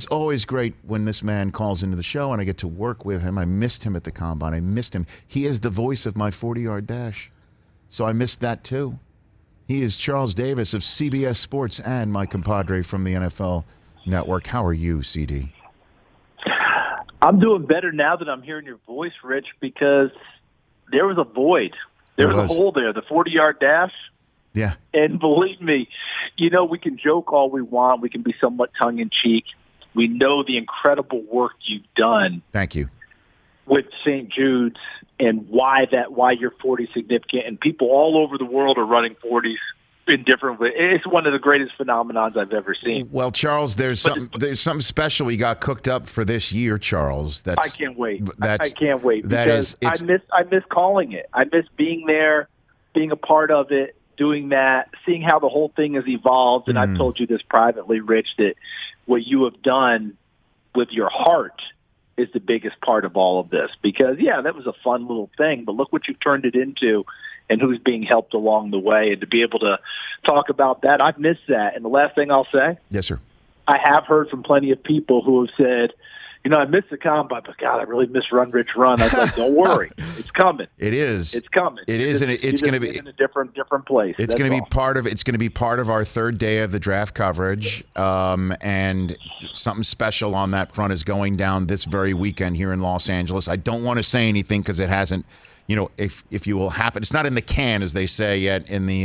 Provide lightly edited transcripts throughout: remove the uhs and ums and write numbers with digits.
It's always great when this man calls into the show and I get to work with him. I missed him at the Combine. I missed him. He is the voice of my 40-yard dash. So I missed that too. He is Charles Davis of CBS Sports and my compadre from the NFL Network. How are you, CD? I'm doing better now that I'm hearing your voice, Rich, because there was a void. There was a hole there, the 40-yard dash. Yeah. And believe me, we can joke all we want. We can be somewhat tongue-in-cheek. We know the incredible work you've done. Thank you. With St. Jude's and why your 40 is significant. And people all over the world are running 40s in different ways. It's one of the greatest phenomenons I've ever seen. Well, Charles, there's something special we got cooked up for this year, Charles. I can't wait. I can't wait because I miss calling it. I miss being there, being a part of it, doing that, seeing how the whole thing has evolved. And I've told you this privately, Rich, that what you have done with your heart is the biggest part of all of this. Because, that was a fun little thing, but look what you've turned it into and who's being helped along the way. And to be able to talk about that, I've missed that. And the last thing I'll say. Yes, sir. I have heard from plenty of people who have said, I missed the Combine, but God, I really miss Run Rich Run. I was like, don't worry, it's coming. It is. It's coming. It is, and it's going to be in a different place. It's going to be part of. It's going to be part of our third day of the draft coverage, and something special on that front is going down this very weekend here in Los Angeles. I don't want to say anything because it hasn't. If you will happen, it's not in the can, as they say, yet in the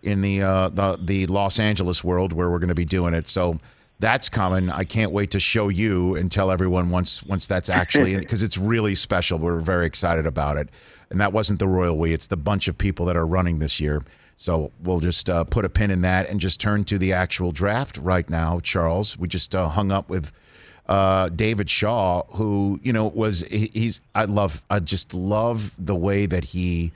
the Los Angeles world where we're going to be doing it. So. That's coming. I can't wait to show you and tell everyone once that's actually, because it's really special. We're very excited about it. And that wasn't the royal we. It's the bunch of people that are running this year. So we'll just put a pin in that and just turn to the actual draft right now, Charles. We just hung up with David Shaw, who, I just love the way that he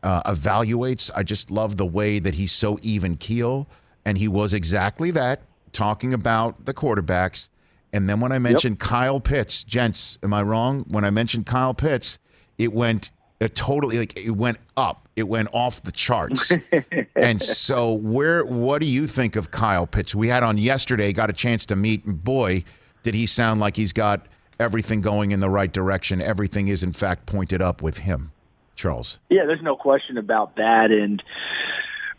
evaluates. I just love the way that he's so even keel. And he was exactly that. Talking about the quarterbacks, and then when I mentioned Kyle Pitts, gents, am I wrong? When I mentioned Kyle Pitts, it went it went up. It went off the charts. And so what do you think of Kyle Pitts? We had on yesterday, got a chance to meet, and boy, did he sound like he's got everything going in the right direction. Everything is, in fact, pointed up with him. Charles. Yeah, there's no question about that. And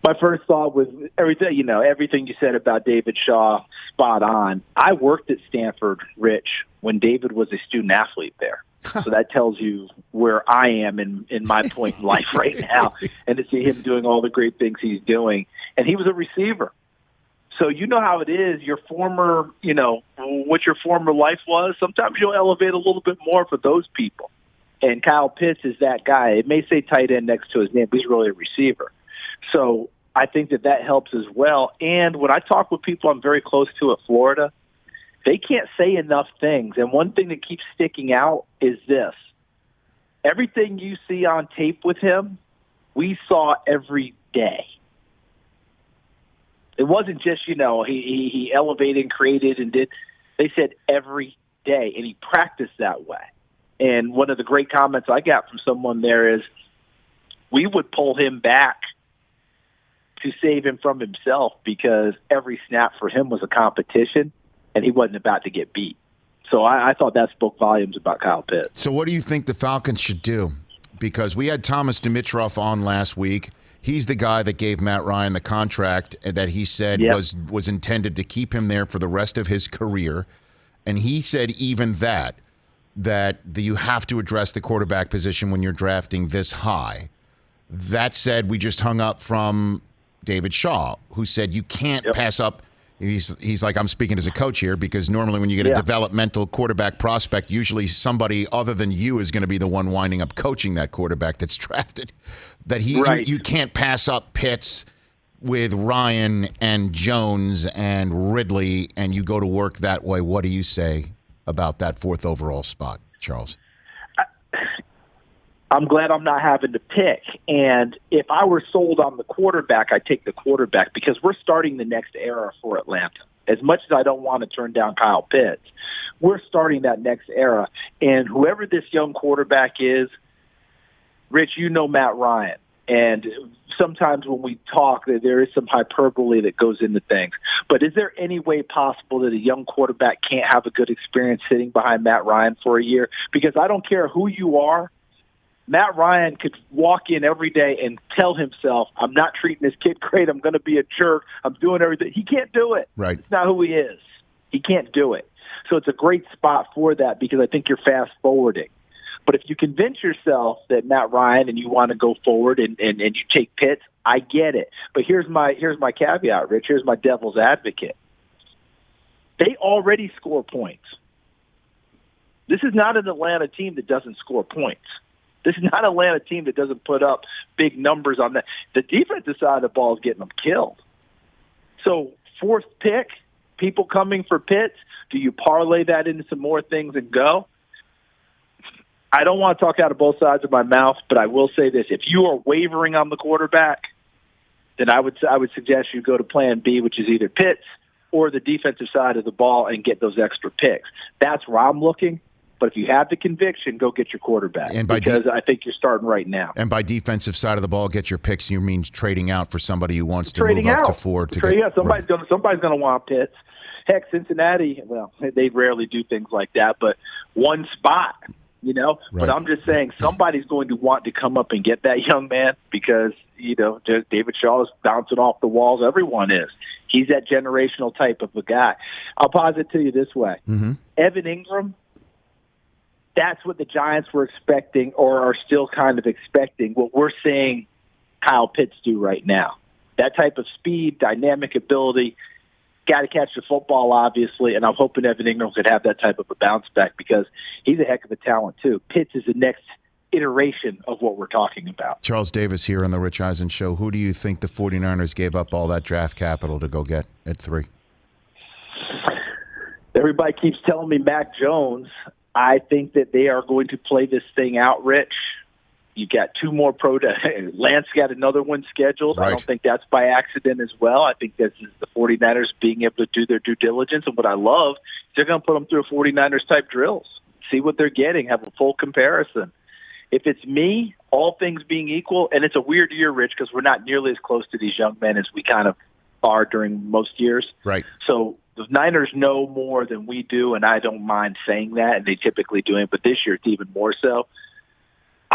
my first thought was everything you said about David Shaw, spot on. I worked at Stanford, Rich, when David was a student athlete there. So that tells you where I am in my point in life right now. And to see him doing all the great things he's doing. And he was a receiver. So you know how it is, your former, what your former life was. Sometimes you'll elevate a little bit more for those people. And Kyle Pitts is that guy. It may say tight end next to his name, but he's really a receiver. So I think that helps as well. And when I talk with people I'm very close to at Florida, they can't say enough things. And one thing that keeps sticking out is this. Everything you see on tape with him, we saw every day. It wasn't just, he elevated and created and did. They said every day, and he practiced that way. And one of the great comments I got from someone there is, we would pull him back to save him from himself because every snap for him was a competition and he wasn't about to get beat. So I thought that spoke volumes about Kyle Pitts. So what do you think the Falcons should do? Because we had Thomas Dimitroff on last week. He's the guy that gave Matt Ryan the contract that he said was intended to keep him there for the rest of his career. And he said even that you have to address the quarterback position when you're drafting this high. That said, we just hung up from David Shaw, who said you can't pass up. He's like, I'm speaking as a coach here, because normally when you get a developmental quarterback prospect, usually somebody other than you is going to be the one winding up coaching that quarterback that's drafted. That you can't pass up Pitts with Ryan and Jones and Ridley, and you go to work that way. What do you say about that 4th overall spot, Charles? I'm glad I'm not having to pick. And if I were sold on the quarterback, I'd take the quarterback because we're starting the next era for Atlanta. As much as I don't want to turn down Kyle Pitts, we're starting that next era. And whoever this young quarterback is, Rich, Matt Ryan. And sometimes when we talk, there is some hyperbole that goes into things. But is there any way possible that a young quarterback can't have a good experience sitting behind Matt Ryan for a year? Because I don't care who you are, Matt Ryan could walk in every day and tell himself, I'm not treating this kid great. I'm going to be a jerk. I'm doing everything. He can't do it. Right. It's not who he is. He can't do it. So it's a great spot for that because I think you're fast forwarding. But if you convince yourself that Matt Ryan and you want to go forward and you take Pitts, I get it. But here's my caveat, Rich. Here's my devil's advocate. They already score points. This is not an Atlanta team that doesn't score points. This is not an Atlanta team that doesn't put up big numbers on that. The defensive side of the ball is getting them killed. So fourth pick, people coming for Pitts, do you parlay that into some more things and go? I don't want to talk out of both sides of my mouth, but I will say this. If you are wavering on the quarterback, then I would suggest you go to plan B, which is either Pitts or the defensive side of the ball and get those extra picks. That's where I'm looking. But if you have the conviction, go get your quarterback because I think you're starting right now. And by defensive side of the ball, get your picks. You mean trading out for somebody who wants to move up to 4. Somebody's going to want Pitts. Heck, Cincinnati, well, they rarely do things like that, but one spot, you know. Right. But I'm just saying somebody's going to want to come up and get that young man because, you know, David Shaw is bouncing off the walls. Everyone is. He's that generational type of a guy. I'll posit to you this way. Mm-hmm. Evan Ingram, that's what the Giants were expecting or are still kind of expecting, what we're seeing Kyle Pitts do right now. That type of speed, dynamic ability, got to catch the football, obviously, and I'm hoping Evan Ingram could have that type of a bounce back because he's a heck of a talent, too. Pitts is the next iteration of what we're talking about. Charles Davis here on the Rich Eisen Show. Who do you think the 49ers gave up all that draft capital to go get at 3? Everybody keeps telling me Mac Jones. I think that they are going to play this thing out, Rich. You got 2 more Lance got another one scheduled. Right. I don't think that's by accident as well. I think this is the 49ers being able to do their due diligence. And what I love, they're going to put them through 49ers type drills, see what they're getting, have a full comparison. If it's me, all things being equal, and it's a weird year, Rich, because we're not nearly as close to these young men as we kind of are during most years. Right. So the Niners know more than we do, and I don't mind saying that, and they typically do it, but this year it's even more so.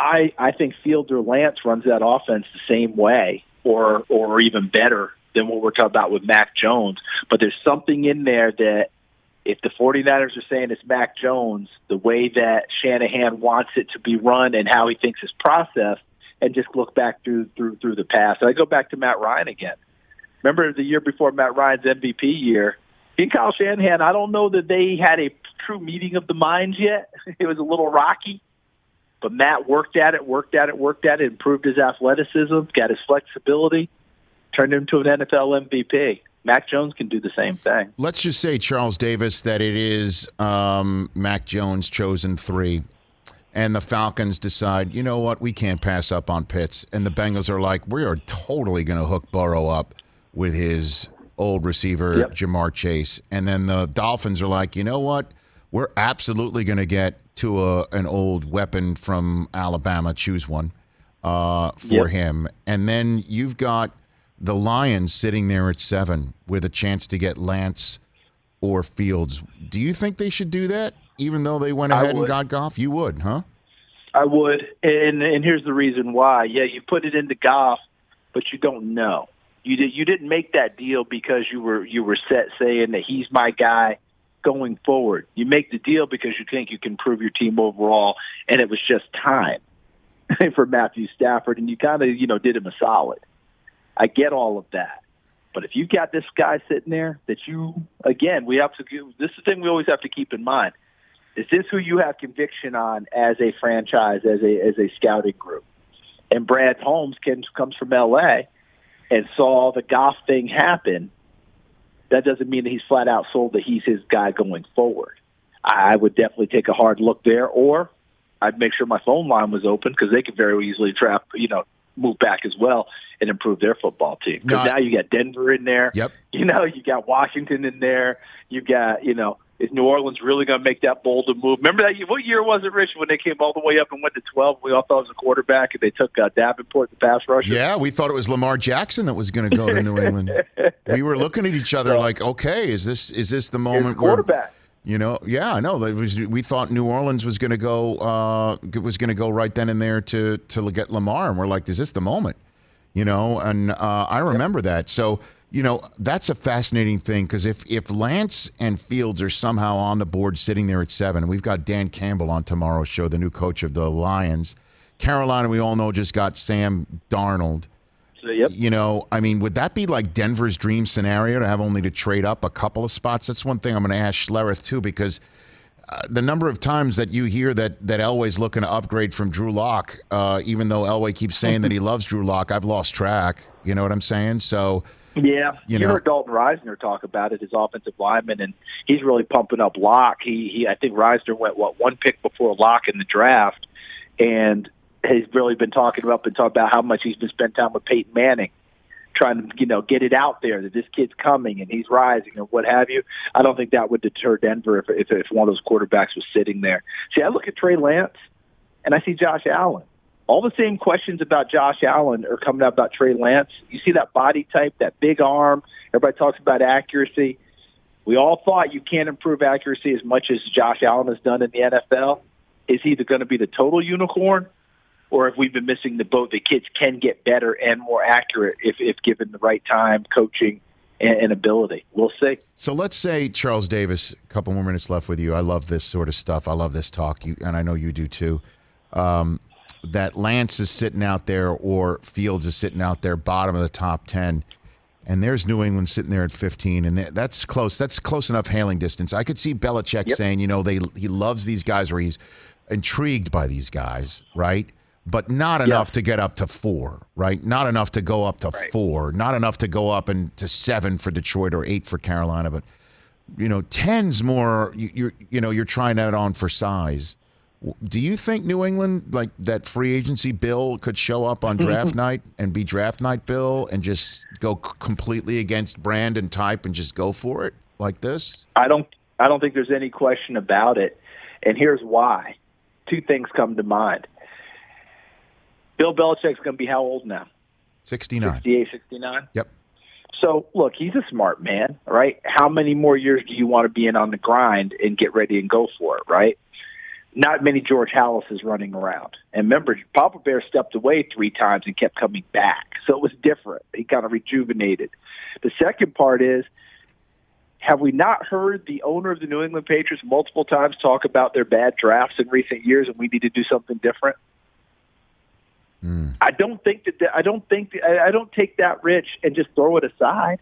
I think Fielder Lance runs that offense the same way or even better than what we're talking about with Mac Jones. But there's something in there that if the 49ers are saying it's Mac Jones, the way that Shanahan wants it to be run and how he thinks it's processed, and just look back through the past. And I go back to Matt Ryan again. Remember the year before Matt Ryan's MVP year, he and Kyle Shanahan, I don't know that they had a true meeting of the minds yet. It was a little rocky. But Matt worked at it, improved his athleticism, got his flexibility, turned him into an NFL MVP. Mac Jones can do the same thing. Let's just say, Charles Davis, that it is Mac Jones chosen 3, and the Falcons decide, you know what, we can't pass up on Pitts. And the Bengals are like, we are totally going to hook Burrow up with his old receiver, Jamar Chase. And then the Dolphins are like, you know what, we're absolutely going to get to an old weapon from Alabama, choose one for him. And then you've got the Lions sitting there at 7 with a chance to get Lance or Fields. Do you think they should do that, even though they went ahead and got Goff? You would, huh? I would, and here's the reason why. Yeah, you put it into Goff, but you don't know. You didn't make that deal because you were set saying that he's my guy going forward. You make the deal because you think you can improve your team overall, and it was just time for Matthew Stafford, and you kind of did him a solid. I get all of that. But if you've got this guy sitting there that this is the thing we always have to keep in mind. Is this who you have conviction on as a franchise, as a scouting group? And Brad Holmes comes from L.A. and saw the Goff thing happen. That doesn't mean that he's flat out sold that he's his guy going forward. I would definitely take a hard look there, or I'd make sure my phone line was open because they could very easily move back as well and improve their football team. Because now you got Denver in there. Yep. You got Washington in there. You got, Is New Orleans really going to make that bold move? Remember that? What year was it, Rich, when they came all the way up and went to 12? We all thought it was a quarterback, and they took Davenport, the pass rusher. Yeah, we thought it was Lamar Jackson that was going to go to New England. We were looking at each other like, okay, is this the moment where quarterback? Yeah, I know. We thought New Orleans was going to go right then and there to get Lamar, and we're like, is this the moment? And I remember that. So. That's a fascinating thing because if Lance and Fields are somehow on the board sitting there at 7, and we've got Dan Campbell on tomorrow's show, the new coach of the Lions. Carolina, we all know, just got Sam Darnold. So, yep. Would that be like Denver's dream scenario to have only to trade up a couple of spots? That's one thing I'm going to ask Schlereth, too, because the number of times that you hear that Elway's looking to upgrade from Drew Lock, even though Elway keeps saying that he loves Drew Lock, I've lost track. You know what I'm saying? So... Yeah, you heard Dalton Reisner talk about it, his offensive lineman, and he's really pumping up Locke. I think Reisner went one pick before Locke in the draft, and has really been talking about how much he's been spending time with Peyton Manning, trying to get it out there that this kid's coming and he's rising and what have you. I don't think that would deter Denver if one of those quarterbacks was sitting there. See, I look at Trey Lance and I see Josh Allen. All the same questions about Josh Allen are coming up about Trey Lance. You see that body type, that big arm. Everybody talks about accuracy. We all thought you can't improve accuracy as much as Josh Allen has done in the NFL. Is he going to be the total unicorn, or have we been missing the boat that kids can get better and more accurate if given the right time, coaching, and ability? We'll see. So let's say, Charles Davis, a couple more minutes left with you. I love this sort of stuff. I love this talk, and I know you do too. That Lance is sitting out there or Fields is sitting out there, bottom of the top 10, and there's New England sitting there at 15, and that's close. That's close enough hailing distance. I could see Belichick saying, he loves these guys, or he's intrigued by these guys, right? But not enough to get up to 4, right? Not enough to go up to 4. Not enough to go up to 7 for Detroit or 8 for Carolina. But 10's more. You're trying that on for size. Do you think New England, like that free agency bill, could show up on draft night and be draft night bill and just go completely against brand and type and just go for it like this? I don't think there's any question about it. And here's why. 2 things come to mind. Bill Belichick's going to be how old now? 69. 68, 69? Yep. So, look, he's a smart man, right? How many more years do you want to be in on the grind and get ready and go for it, right? Not many George Hallases running around. And remember, Papa Bear stepped away 3 times and kept coming back. So it was different. He kind of rejuvenated. The second part is, have we not heard the owner of the New England Patriots multiple times talk about their bad drafts in recent years and we need to do something different? I don't take that, Rich, and just throw it aside.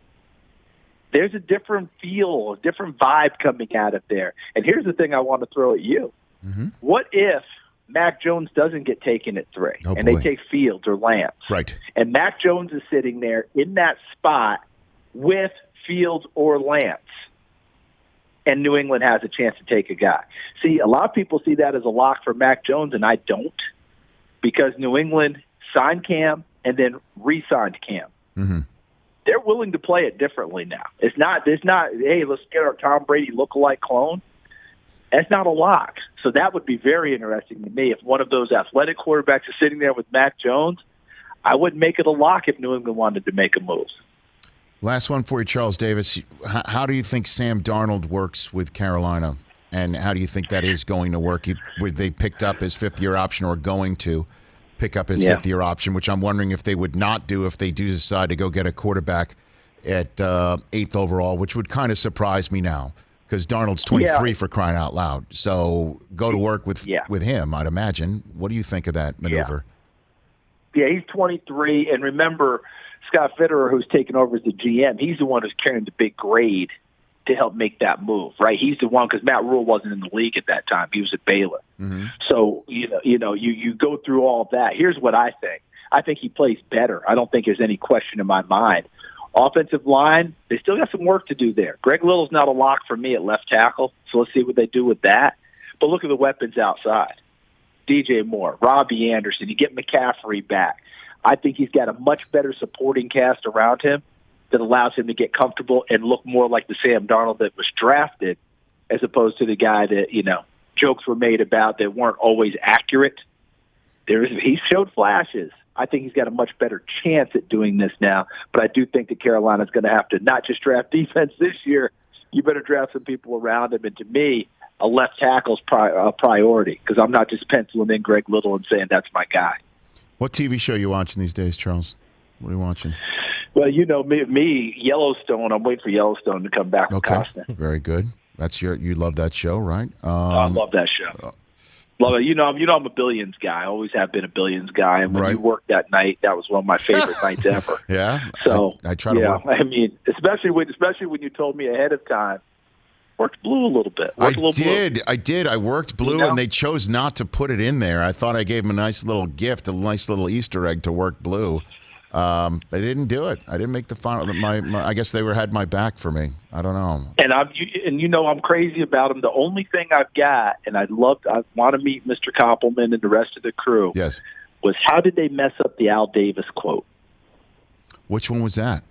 There's a different feel, a different vibe coming out of there. And here's the thing I want to throw at you. What if Mac Jones doesn't get taken at 3 and they take Fields or Lance? Right. And Mac Jones is sitting there in that spot with Fields or Lance, and New England has a chance to take a guy. See, a lot of people see that as a lock for Mac Jones, and I don't, because New England signed Cam and then re-signed Cam. They're willing to play it differently now. It's not, hey, let's get our Tom Brady lookalike clone. That's not a lock. So that would be very interesting to me. If one of those athletic quarterbacks is sitting there with Mac Jones, I wouldn't make it a lock if New England wanted to make a move. Last one for you, Charles Davis. How do you think Sam Darnold works with Carolina, and how do you think that is going to work? They picked up his 5th-year option, or going to pick up his 5th-year option, which I'm wondering if they would not do if they do decide to go get a quarterback at 8th overall, which would kind of surprise me now. Because Darnold's 23 for crying out loud. So go to work with him, I'd imagine. What do you think of that maneuver? Yeah, he's 23. And remember, Scott Fitterer, who's taken over as the GM, he's the one who's carrying the big grade to help make that move, right? He's the one, because Matt Rule wasn't in the league at that time. He was at Baylor. So, you go through all of that. Here's what I think. I think he plays better. I don't think there's any question in my mind. Offensive line, they still got some work to do there. Greg Little's not a lock for me at left tackle, so let's see what they do with that. But look at the weapons outside. DJ Moore, Robbie Anderson, you get McCaffrey back. I think he's got a much better supporting cast around him that allows him to get comfortable and look more like the Sam Darnold that was drafted as opposed to the guy that, jokes were made about that weren't always accurate. He showed flashes. I think he's got a much better chance at doing this now, but I do think that Carolina's going to have to not just draft defense this year. You better draft some people around him, and to me, a left tackle's a priority because I'm not just penciling in Greg Little and saying that's my guy. What TV show are you watching these days, Charles? What are you watching? Well, me, Yellowstone. I'm waiting for Yellowstone to come back from Costner. Very good. You love that show, right? I love that show. Love it. I'm a Billions guy. I always have been a Billions guy. And when you worked that night, that was one of my favorite nights ever. Yeah. So I try to work. I mean, especially when you told me ahead of time, worked blue a little bit. I did. I worked blue, and they chose not to put it in there. I thought I gave them a nice little gift, a nice little Easter egg to work blue. They didn't do it. I didn't make the final. I guess they had my back for me. I don't know. And I'm crazy about them. The only thing I've got, and I want to meet Mr. Koppelman and the rest of the crew. Yes. Was how did they mess up the Al Davis quote? Which one was that?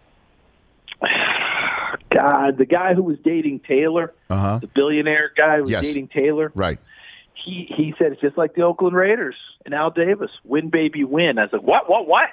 God, the guy who was dating Taylor, the billionaire guy who was dating Taylor. Right. He said it's just like the Oakland Raiders and Al Davis. Win, baby, win. I was like, what?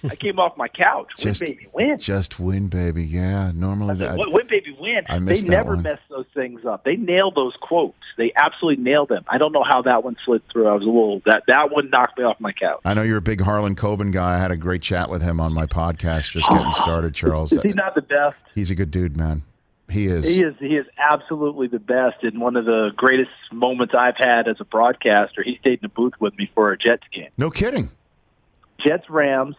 I came off my couch. Win, baby, win. Just win, baby. Yeah, normally that. Win, baby, win. They never mess those things up. They nailed those quotes. They absolutely nailed them. I don't know how that one slid through. I was a little that one knocked me off my couch. I know you're a big Harlan Coben guy. I had a great chat with him on my podcast, just getting started. Charles, is he not the best? He's a good dude, man. He is. He is absolutely the best. And one of the greatest moments I've had as a broadcaster, he stayed in the booth with me for a Jets game. No kidding. Jets Rams.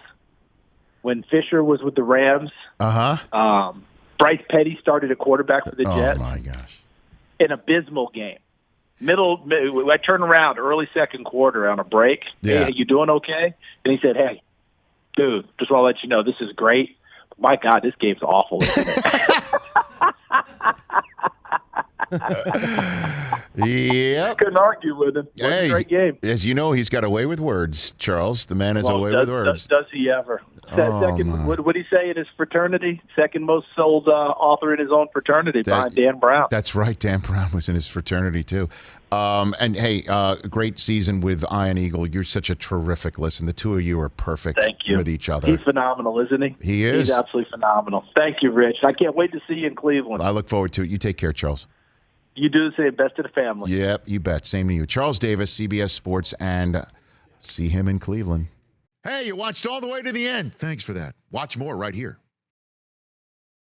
When Fisher was with the Rams, Bryce Petty started a quarterback for the Jets. Oh, my gosh. An abysmal game. I turned around early second quarter on a break. Yeah. Hey, you doing okay? And he said, hey, dude, just want to let you know this is great. My God, this game's awful. Yep. Couldn't argue with him. It was a great game. As you know, he's got a way with words, Charles. The man has a way with words. Does he ever? Second, what did he say in his fraternity? Second most sold author in his own fraternity, behind Dan Brown. That's right. Dan Brown was in his fraternity, too. And, hey, great season with Iron Eagle. You're such a terrific listen. The two of you are perfect with each other. He's phenomenal, isn't he? He is. He's absolutely phenomenal. Thank you, Rich. I can't wait to see you in Cleveland. I look forward to it. You take care, Charles. You do the same. Best to the family. Yep, you bet. Same to you. Charles Davis, CBS Sports, and see him in Cleveland. Hey, you watched all the way to the end. Thanks for that. Watch more right here.